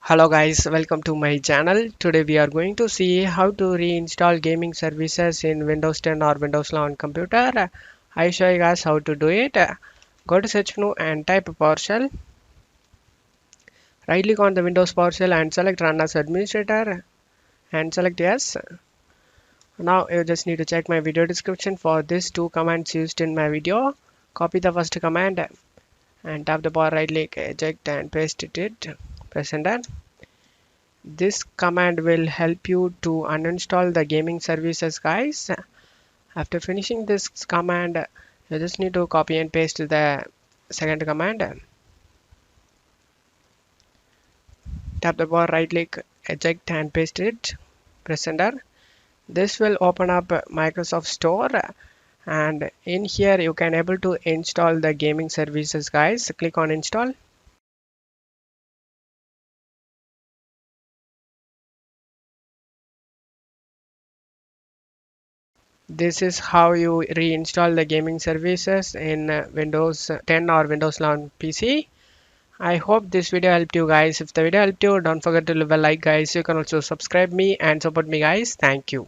Hello guys, welcome to my channel. Today we are going to see how to reinstall gaming services in Windows 10 or Windows 11 computer. I show you guys how to do it. Go to search menu and type PowerShell. Right click on the Windows PowerShell and select Run as Administrator and select Yes. Now you just need to check my video description for these two commands used in my video. Copy the first command and tap the bar, right click, eject and paste it. Press enter. This command will help you to uninstall the gaming services, guys. After finishing this command, you just need to copy and paste the second command. Tap the bar, right click, eject and paste it. Press enter. This will open up Microsoft Store, and in here you can able to install the gaming services, guys. Click on install. This is how you reinstall the gaming services in Windows 10 or Windows 11 PC. I hope this video helped you guys. If the video helped you, don't forget to leave a like, guys. You can also subscribe me and support me, guys. Thank you.